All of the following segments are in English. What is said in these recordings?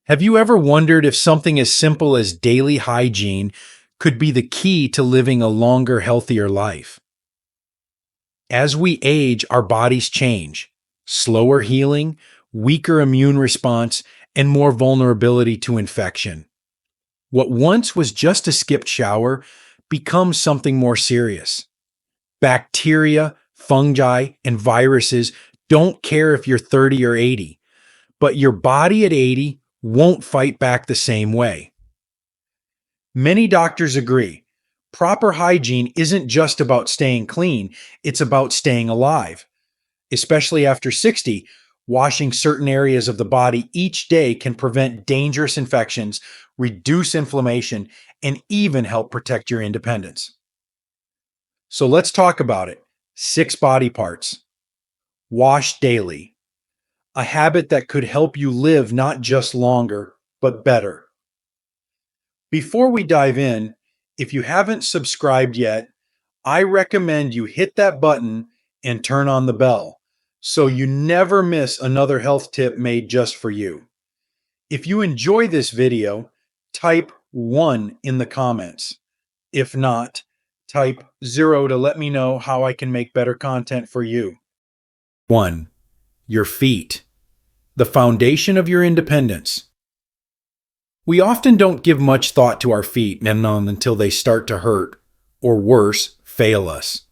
Have you ever wondered if something as simple as daily hygiene could be the key to living a longer, healthier life? As we age, our bodies change. Slower healing, weaker immune response, and more vulnerability to infection. What once was just a skipped shower becomes something more serious. Bacteria, fungi, and viruses don't care if you're 30 or 80, but your body at 80 won't fight back the same way. Many doctors agree. Proper hygiene isn't just about staying clean, it's about staying alive. Especially after 60, washing certain areas of the body each day can prevent dangerous infections, reduce inflammation, and even help protect your independence. So let's talk about it. 6 body parts. Wash daily. A habit that could help you live not just longer, but better. Before we dive in, if you haven't subscribed yet, I recommend you hit that button and turn on the bell so you never miss another health tip made just for you. If you enjoy this video, type 1 in the comments. If not, type 0 to let me know how I can make better content for you. 1. Your feet. The foundation of your independence. We often don't give much thought to our feet until they start to hurt, or worse, fail us.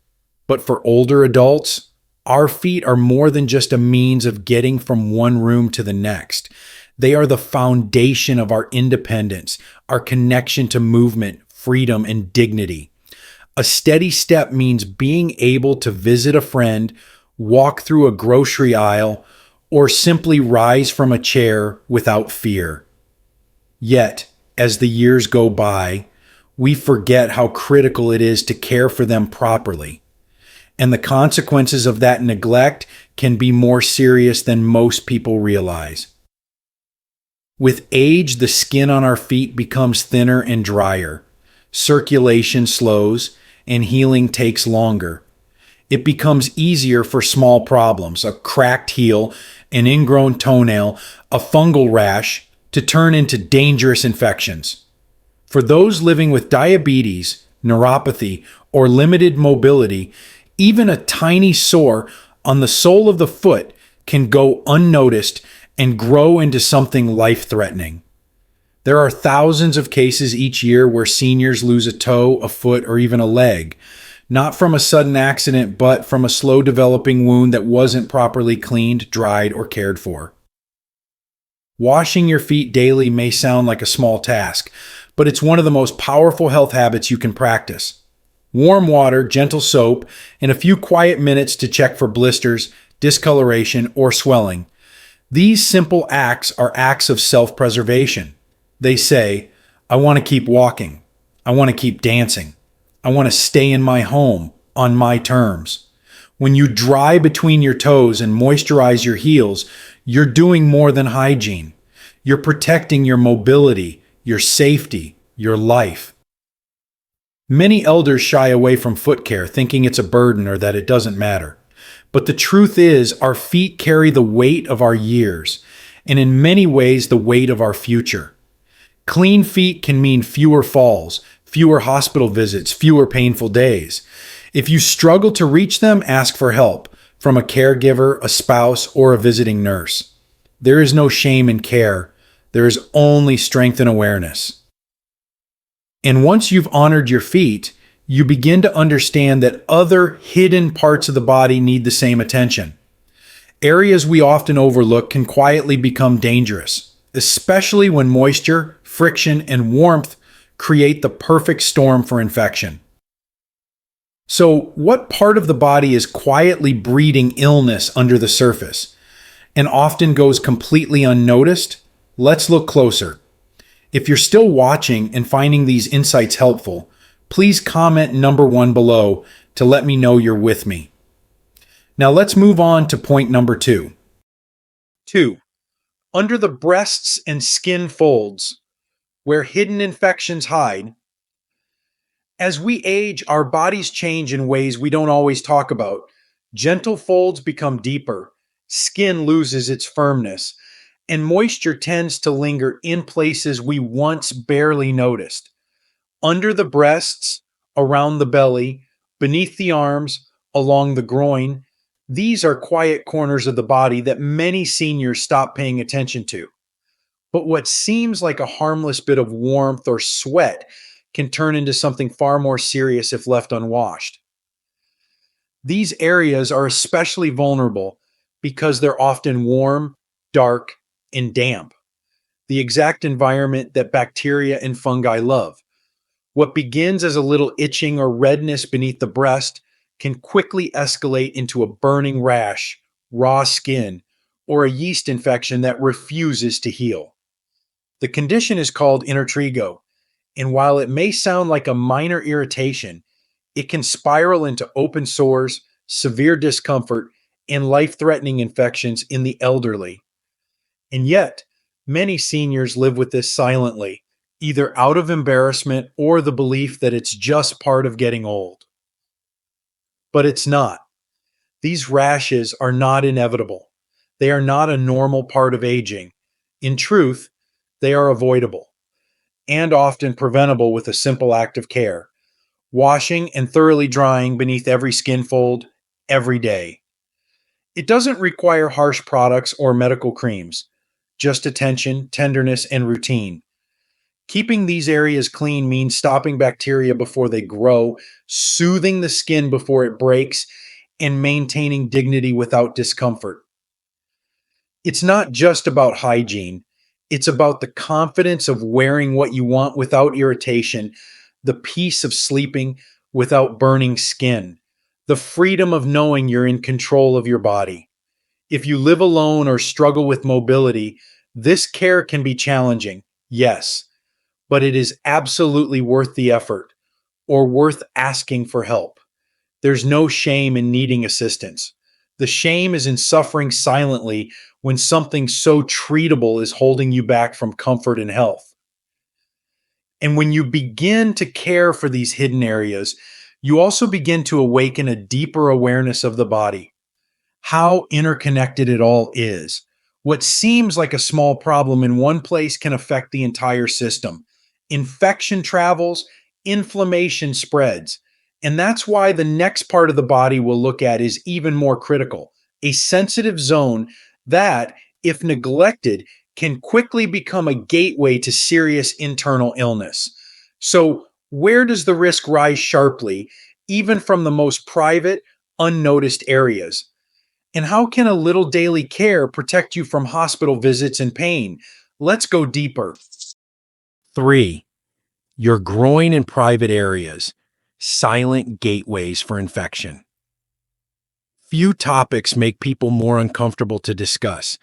But for older adults, our feet are more than just a means of getting from one room to the next. They are the foundation of our independence, our connection to movement, freedom, and dignity. A steady step means being able to visit a friend, walk through a grocery aisle, or simply rise from a chair without fear. Yet, as the years go by, we forget how critical it is to care for them properly. And the consequences of that neglect can be more serious than most people realize. With age, the skin on our feet becomes thinner and drier. Circulation slows, and healing takes longer. It becomes easier for small problems, a cracked heel, an ingrown toenail, a fungal rash, to turn into dangerous infections. For those living with diabetes, neuropathy, or limited mobility, even a tiny sore on the sole of the foot can go unnoticed and grow into something life-threatening. There are thousands of cases each year where seniors lose a toe, a foot, or even a leg, not from a sudden accident, but from a slow-developing wound that wasn't properly cleaned, dried, or cared for. Washing your feet daily may sound like a small task, but it's one of the most powerful health habits you can practice. Warm water, gentle soap, and a few quiet minutes to check for blisters, discoloration, or swelling. These simple acts are acts of self-preservation. They say, I want to keep walking. I want to keep dancing. I want to stay in my home on my terms. When you dry between your toes and moisturize your heels, you're doing more than hygiene. You're protecting your mobility, your safety, your life. Many elders shy away from foot care, thinking it's a burden or that it doesn't matter. But the truth is, our feet carry the weight of our years, and in many ways, the weight of our future. Clean feet can mean fewer falls, fewer hospital visits, fewer painful days. If you struggle to reach them, ask for help from a caregiver, a spouse, or a visiting nurse. There is no shame in care. There is only strength and awareness. And once you've honored your feet, you begin to understand that other hidden parts of the body need the same attention. Areas we often overlook can quietly become dangerous, especially when moisture, friction, and warmth create the perfect storm for infection. So, what part of the body is quietly breeding illness under the surface and often goes completely unnoticed? Let's look closer. If you're still watching and finding these insights helpful, please comment number 1 below to let me know you're with me. Now let's move on to point number 2. 2. Under the breasts and skin folds, where hidden infections hide. As we age, our bodies change in ways we don't always talk about. Gentle folds become deeper, skin loses its firmness, And moisture tends to linger in places we once barely noticed: under the breasts, around the belly, beneath the arms, along the groin. These are quiet corners of the body that many seniors stop paying attention to. But what seems like a harmless bit of warmth or sweat can turn into something far more serious if left unwashed. These areas are especially vulnerable because they're often warm, dark, and damp, the exact environment that bacteria and fungi love. What begins as a little itching or redness beneath the breast can quickly escalate into a burning rash, raw skin, or a yeast infection that refuses to heal. The condition is called intertrigo, and while it may sound like a minor irritation, it can spiral into open sores, severe discomfort, and life threatening infections in the elderly. And yet, many seniors live with this silently, either out of embarrassment or the belief that it's just part of getting old. But it's not. These rashes are not inevitable. They are not a normal part of aging. In truth, they are avoidable and often preventable with a simple act of care: washing and thoroughly drying beneath every skin fold every day. It doesn't require harsh products or medical creams, just attention, tenderness, and routine. Keeping these areas clean means stopping bacteria before they grow, soothing the skin before it breaks, and maintaining dignity without discomfort. It's not just about hygiene, it's about the confidence of wearing what you want without irritation, the peace of sleeping without burning skin, the freedom of knowing you're in control of your body. If you live alone or struggle with mobility, this care can be challenging, yes, but it is absolutely worth the effort or worth asking for help. There's no shame in needing assistance. The shame is in suffering silently when something so treatable is holding you back from comfort and health. And when you begin to care for these hidden areas, you also begin to awaken a deeper awareness of the body, how interconnected it all is. What seems like a small problem in one place can affect the entire system. Infection travels, inflammation spreads. And that's why the next part of the body we'll look at is even more critical: a sensitive zone that, if neglected, can quickly become a gateway to serious internal illness. So, where does the risk rise sharply, even from the most private, unnoticed areas? And how can a little daily care protect you from hospital visits and pain? Let's go deeper. 3. Your groin and private areas, silent gateways for infection. Few topics make people more uncomfortable to discuss,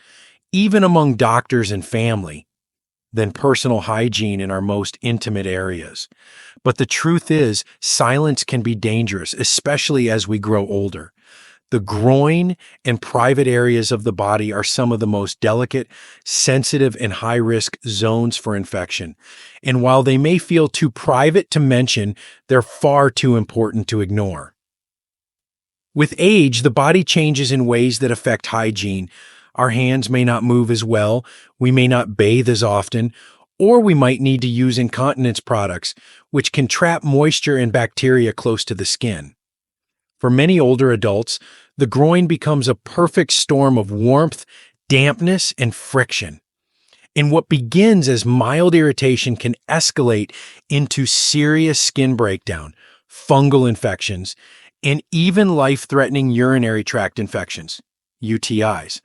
even among doctors and family, than personal hygiene in our most intimate areas. But the truth is, silence can be dangerous, especially as we grow older. The groin and private areas of the body are some of the most delicate, sensitive, and high-risk zones for infection. And while they may feel too private to mention, they're far too important to ignore. With age, the body changes in ways that affect hygiene. Our hands may not move as well, we may not bathe as often, or we might need to use incontinence products, which can trap moisture and bacteria close to the skin. For many older adults, the groin becomes a perfect storm of warmth, dampness, and friction. And what begins as mild irritation can escalate into serious skin breakdown, fungal infections, and even life-threatening urinary tract infections, UTIs.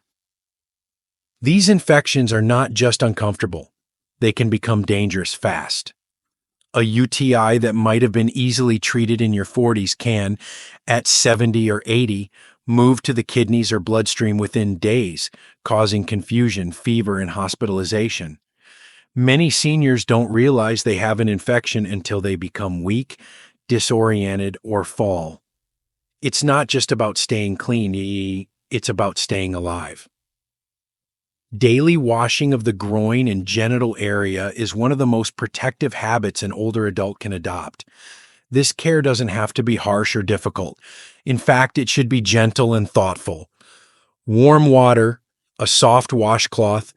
These infections are not just uncomfortable, they can become dangerous fast. A UTI that might have been easily treated in your 40s can, at 70 or 80, move to the kidneys or bloodstream within days, causing confusion, fever, and hospitalization. Many seniors don't realize they have an infection until they become weak, disoriented, or fall. It's not just about staying clean, it's about staying alive. Daily washing of the groin and genital area is one of the most protective habits an older adult can adopt. This care doesn't have to be harsh or difficult. In fact, it should be gentle and thoughtful. Warm water, a soft washcloth,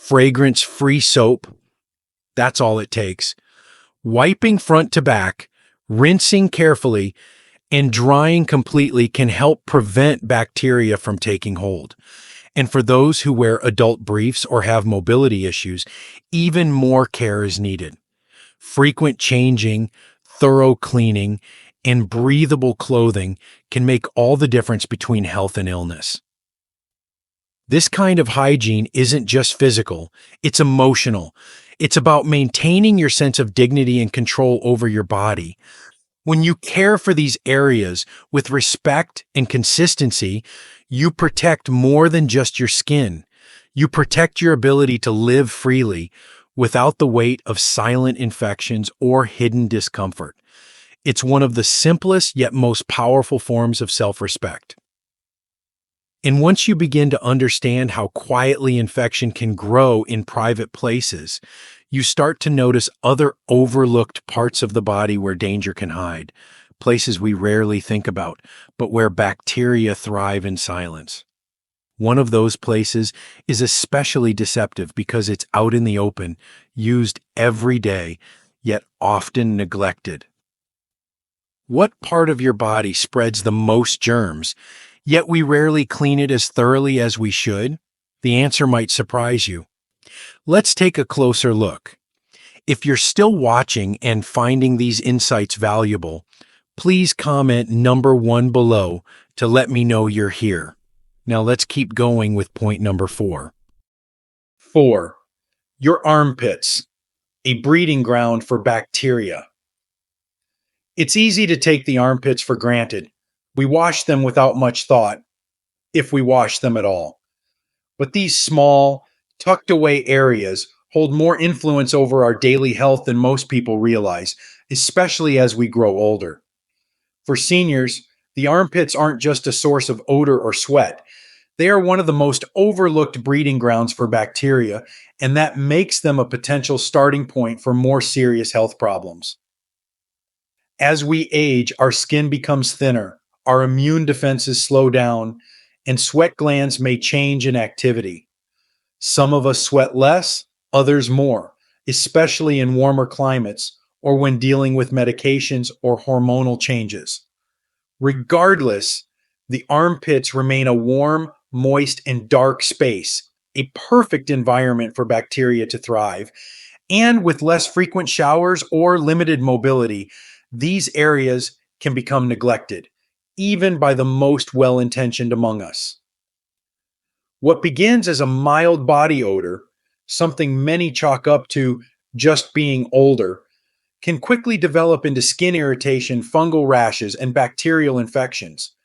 fragrance-free soap, that's all it takes. Wiping front to back, rinsing carefully, and drying completely can help prevent bacteria from taking hold. And for those who wear adult briefs or have mobility issues, even more care is needed. Frequent changing, thorough cleaning, and breathable clothing can make all the difference between health and illness. This kind of hygiene isn't just physical, it's emotional. It's about maintaining your sense of dignity and control over your body. When you care for these areas with respect and consistency, you protect more than just your skin. You protect your ability to live freely without the weight of silent infections or hidden discomfort. It's one of the simplest yet most powerful forms of self-respect. And once you begin to understand how quietly infection can grow in private places, you start to notice other overlooked parts of the body where danger can hide, places we rarely think about, but where bacteria thrive in silence. One of those places is especially deceptive because it's out in the open, used every day, yet often neglected. What part of your body spreads the most germs, yet we rarely clean it as thoroughly as we should? The answer might surprise you. Let's take a closer look. If you're still watching and finding these insights valuable, please comment number 1 below to let me know you're here. Now let's keep going with point number 4. 4. Your armpits, a breeding ground for bacteria. It's easy to take the armpits for granted. We wash them without much thought, if we wash them at all. But these small, tucked away areas hold more influence over our daily health than most people realize, especially as we grow older. For seniors, the armpits aren't just a source of odor or sweat. They are one of the most overlooked breeding grounds for bacteria, and that makes them a potential starting point for more serious health problems. As we age, our skin becomes thinner, our immune defenses slow down, and sweat glands may change in activity. Some of us sweat less, others more, especially in warmer climates or when dealing with medications or hormonal changes. Regardless, the armpits remain a warm, moist, and dark space, a perfect environment for bacteria to thrive. And with less frequent showers or limited mobility, these areas can become neglected, even by the most well-intentioned among us. What begins as a mild body odor, something many chalk up to just being older, can quickly develop into skin irritation, fungal rashes, and bacterial infections.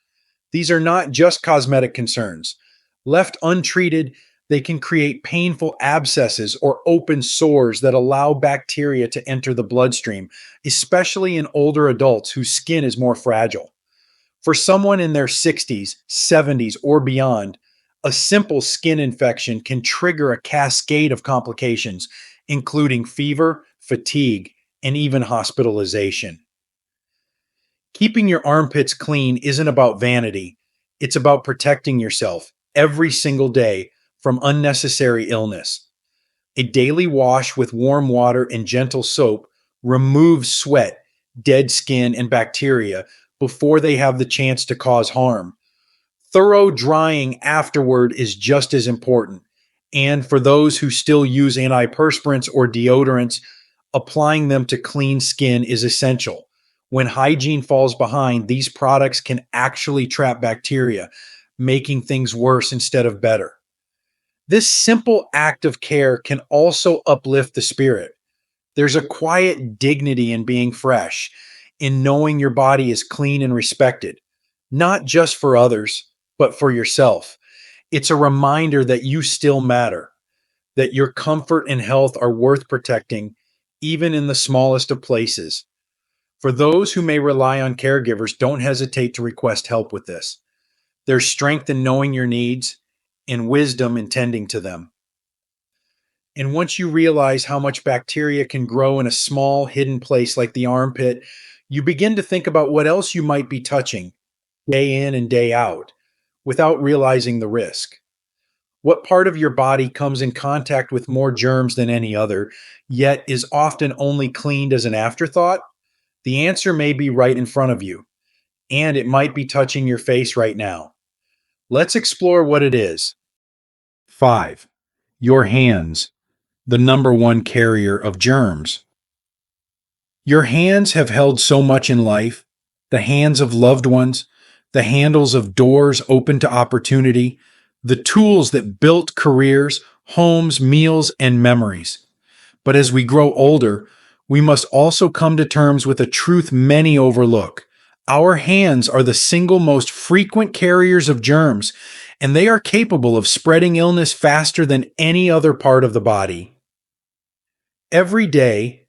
These are not just cosmetic concerns. Left untreated, they can create painful abscesses or open sores that allow bacteria to enter the bloodstream, especially in older adults whose skin is more fragile. For someone in their 60s, 70s, or beyond, a simple skin infection can trigger a cascade of complications, including fever, fatigue, and even hospitalization. Keeping your armpits clean isn't about vanity. It's about protecting yourself every single day from unnecessary illness. A daily wash with warm water and gentle soap removes sweat, dead skin, and bacteria before they have the chance to cause harm. Thorough drying afterward is just as important. And for those who still use antiperspirants or deodorants, applying them to clean skin is essential. When hygiene falls behind, these products can actually trap bacteria, making things worse instead of better. This simple act of care can also uplift the spirit. There's a quiet dignity in being fresh, in knowing your body is clean and respected, not just for others, but for yourself. It's a reminder that you still matter, that your comfort and health are worth protecting, even in the smallest of places. For those who may rely on caregivers, don't hesitate to request help with this. There's strength in knowing your needs and wisdom in tending to them. And once you realize how much bacteria can grow in a small, hidden place like the armpit, you begin to think about what else you might be touching day in and day out without realizing the risk. What part of your body comes in contact with more germs than any other, yet is often only cleaned as an afterthought? The answer may be right in front of you, and it might be touching your face right now. Let's explore what it is. 5. Your hands, the number one carrier of germs. Your hands have held so much in life, the hands of loved ones, the handles of doors open to opportunity, the tools that built careers, homes, meals, and memories. But as we grow older, we must also come to terms with a truth many overlook. Our hands are the single most frequent carriers of germs, and they are capable of spreading illness faster than any other part of the body. Every day,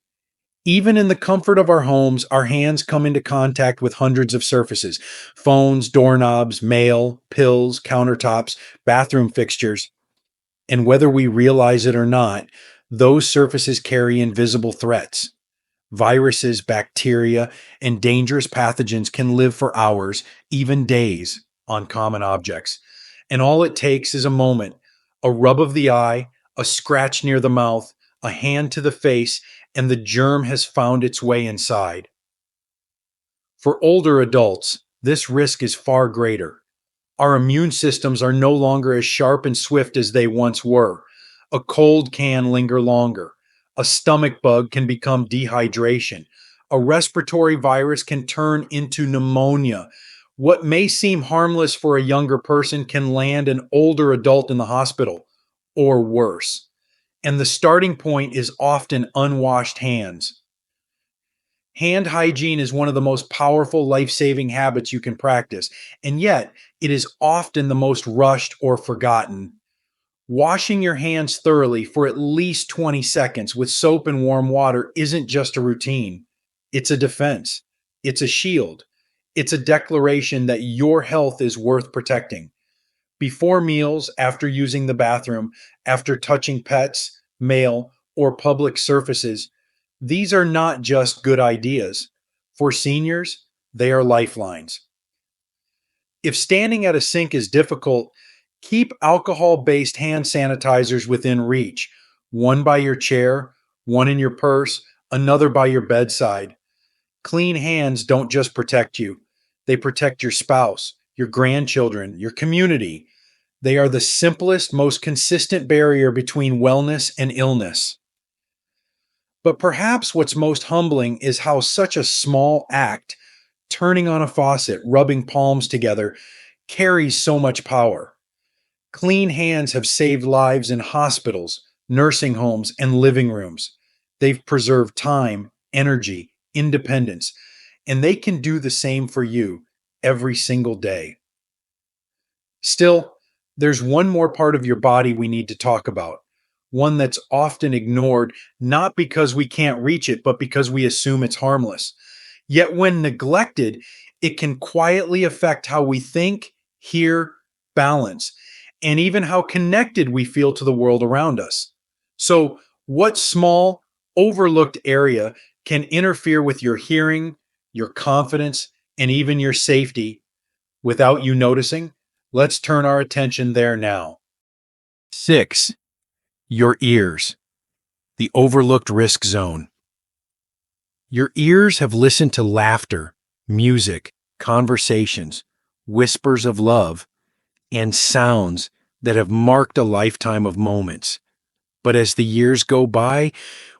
even in the comfort of our homes, our hands come into contact with hundreds of surfaces: phones, doorknobs, mail, pills, countertops, bathroom fixtures. And whether we realize it or not, those surfaces carry invisible threats. Viruses, bacteria, and dangerous pathogens can live for hours, even days, on common objects. And all it takes is a moment, a rub of the eye, a scratch near the mouth, a hand to the face, and the germ has found its way inside. For older adults, this risk is far greater. Our immune systems are no longer as sharp and swift as they once were. A cold can linger longer. A stomach bug can become dehydration. A respiratory virus can turn into pneumonia. What may seem harmless for a younger person can land an older adult in the hospital, or worse. And the starting point is often unwashed hands. Hand hygiene is one of the most powerful life-saving habits you can practice, and yet it is often the most rushed or forgotten. Washing your hands thoroughly for at least 20 seconds with soap and warm water isn't just a routine. It's a defense. It's a shield. It's a declaration that your health is worth protecting. Before meals, after using the bathroom, after touching pets, mail, or public surfaces, these are not just good ideas. For seniors, they are lifelines. If standing at a sink is difficult, keep alcohol-based hand sanitizers within reach. One by your chair, one in your purse, another by your bedside. Clean hands don't just protect you. They protect your spouse, your grandchildren, your community. They are the simplest, most consistent barrier between wellness and illness. But perhaps what's most humbling is how such a small act, turning on a faucet, rubbing palms together, carries so much power. Clean hands have saved lives in hospitals, nursing homes, and living rooms. They've preserved time, energy, independence, and they can do the same for you every single day. Still, there's one more part of your body we need to talk about, one that's often ignored, not because we can't reach it, but because we assume it's harmless. Yet when neglected, it can quietly affect how we think, hear, balance, and even how connected we feel to the world around us. So, what small, overlooked area can interfere with your hearing, your confidence, and even your safety without you noticing? Let's turn our attention there now. 6. Your ears, the overlooked risk zone. Your ears have listened to laughter, music, conversations, whispers of love, and sounds that have marked a lifetime of moments. But as the years go by,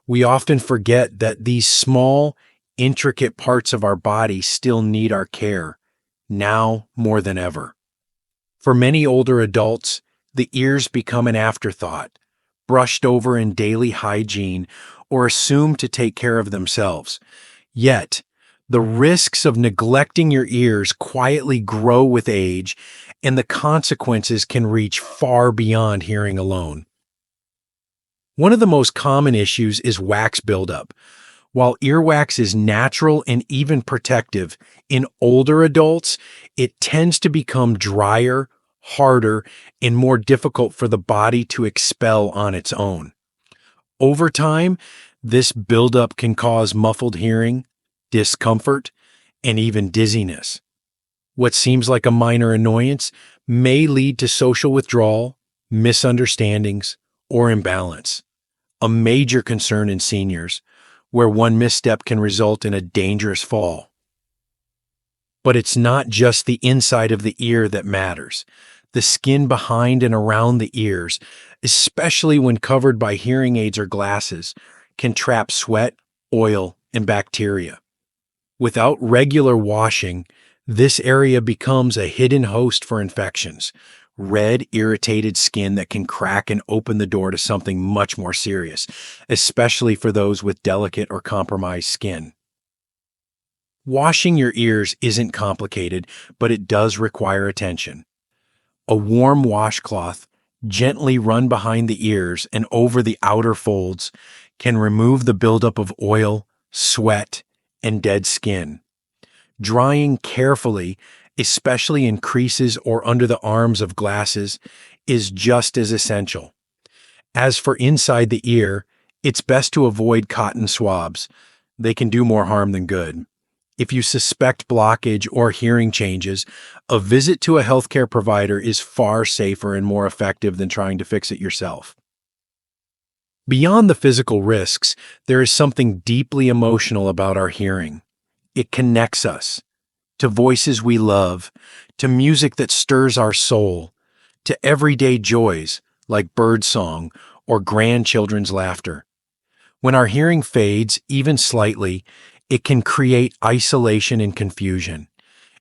we often forget that these small, intricate parts of our body still need our care, now more than ever. For many older adults, the ears become an afterthought, brushed over in daily hygiene, or assumed to take care of themselves. Yet, the risks of neglecting your ears quietly grow with age, and the consequences can reach far beyond hearing alone. One of the most common issues is wax buildup. While earwax is natural and even protective, in older adults, it tends to become drier, harder, and more difficult for the body to expel on its own. Over time, this buildup can cause muffled hearing, discomfort, and even dizziness. What seems like a minor annoyance may lead to social withdrawal, misunderstandings, or imbalance, a major concern in seniors, where one misstep can result in a dangerous fall. But it's not just the inside of the ear that matters. The skin behind and around the ears, especially when covered by hearing aids or glasses, can trap sweat, oil, and bacteria. Without regular washing, this area becomes a hidden host for infections, red, irritated skin that can crack and open the door to something much more serious, especially for those with delicate or compromised skin. Washing your ears isn't complicated, but it does require attention. A warm washcloth, gently run behind the ears and over the outer folds, can remove the buildup of oil, sweat, and dead skin. Drying carefully, especially in creases or under the arms of glasses, is just as essential. As for inside the ear, it's best to avoid cotton swabs. They can do more harm than good. If you suspect blockage or hearing changes, a visit to a healthcare provider is far safer and more effective than trying to fix it yourself. Beyond the physical risks, there is something deeply emotional about our hearing. It connects us to voices we love, to music that stirs our soul, to everyday joys like birdsong or grandchildren's laughter. When our hearing fades, even slightly, it can create isolation and confusion.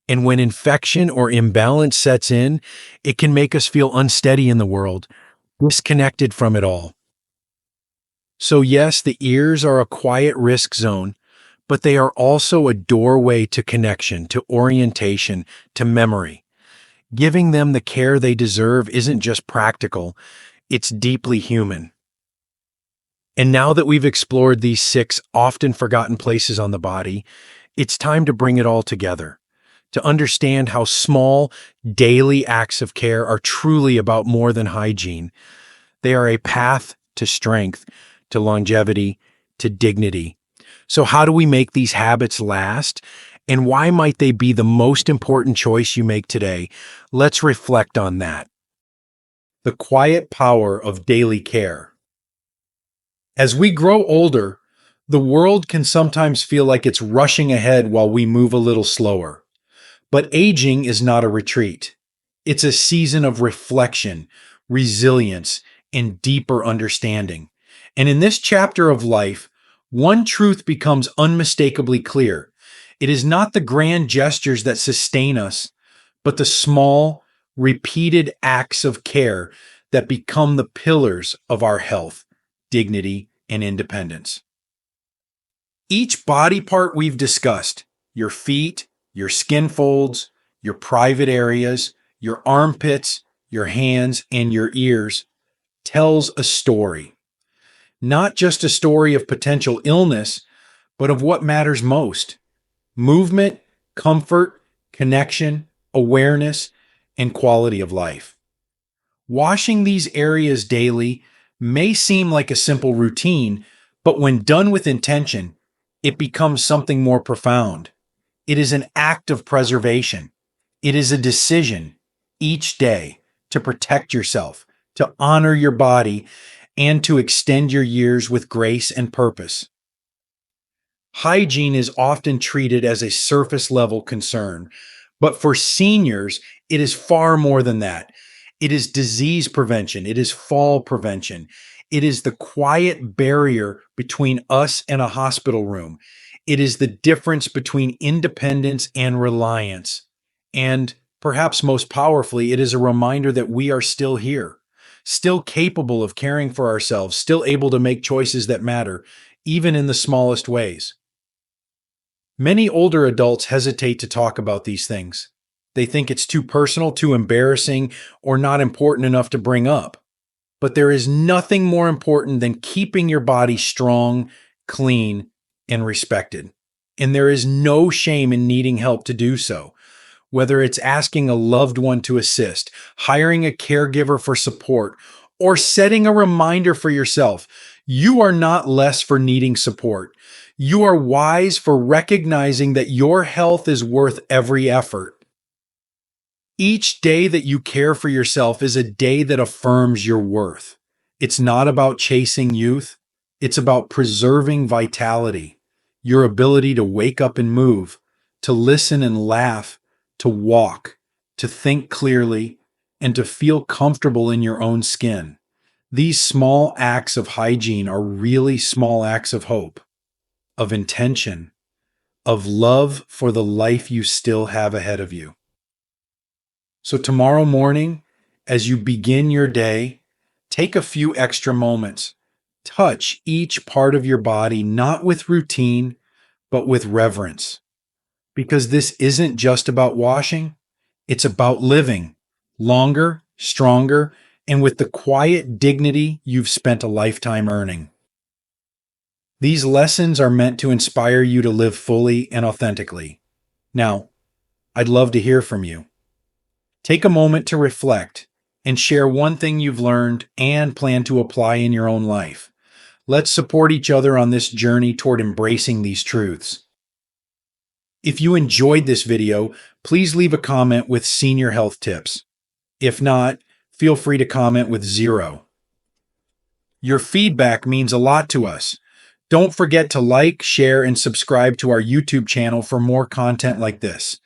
And when infection or imbalance sets in, it can make us feel unsteady in the world, disconnected from it all. So yes, the ears are a quiet risk zone, but they are also a doorway to connection, to orientation, to memory. Giving them the care they deserve isn't just practical, it's deeply human. And now that we've explored these 6 often forgotten places on the body, it's time to bring it all together, to understand how small, daily acts of care are truly about more than hygiene. They are a path to strength, to longevity, to dignity. So how do we make these habits last? And why might they be the most important choice you make today? Let's reflect on that. The quiet power of daily care. As we grow older, the world can sometimes feel like it's rushing ahead while we move a little slower. But aging is not a retreat. It's a season of reflection, resilience, and deeper understanding. And in this chapter of life, one truth becomes unmistakably clear. It is not the grand gestures that sustain us, but the small, repeated acts of care that become the pillars of our health, dignity, and independence. Each body part we've discussed, your feet, your skin folds, your private areas, your armpits, your hands, and your ears, tells a story. Not just a story of potential illness, but of what matters most: movement, comfort, connection, awareness, and quality of life. Washing these areas daily may seem like a simple routine, but when done with intention, it becomes something more profound. It is an act of preservation. It is a decision each day to protect yourself, to honor your body, and to extend your years with grace and purpose. Hygiene is often treated as a surface level concern, but for seniors, it is far more than that. It is disease prevention. It is fall prevention. It is the quiet barrier between us and a hospital room. It is the difference between independence and reliance. And perhaps most powerfully, it is a reminder that we are still here, still capable of caring for ourselves, still able to make choices that matter, even in the smallest ways. Many older adults hesitate to talk about these things. They think it's too personal, too embarrassing, or not important enough to bring up. But there is nothing more important than keeping your body strong, clean, and respected. And there is no shame in needing help to do so. Whether it's asking a loved one to assist, hiring a caregiver for support, or setting a reminder for yourself, you are not less for needing support. You are wise for recognizing that your health is worth every effort. Each day that you care for yourself is a day that affirms your worth. It's not about chasing youth, it's about preserving vitality, your ability to wake up and move, to listen and laugh, to walk, to think clearly, and to feel comfortable in your own skin. These small acts of hygiene are really small acts of hope, of intention, of love for the life you still have ahead of you. So tomorrow morning, as you begin your day, take a few extra moments. Touch each part of your body, not with routine, but with reverence. Because this isn't just about washing, it's about living longer, stronger, and with the quiet dignity you've spent a lifetime earning. These lessons are meant to inspire you to live fully and authentically. Now, I'd love to hear from you. Take a moment to reflect and share one thing you've learned and plan to apply in your own life. Let's support each other on this journey toward embracing these truths. If you enjoyed this video, please leave a comment with senior health tips. If not, feel free to comment with 0. Your feedback means a lot to us. Don't forget to like, share, and subscribe to our YouTube channel for more content like this.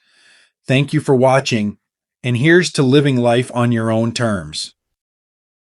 Thank you for watching, and here's to living life on your own terms.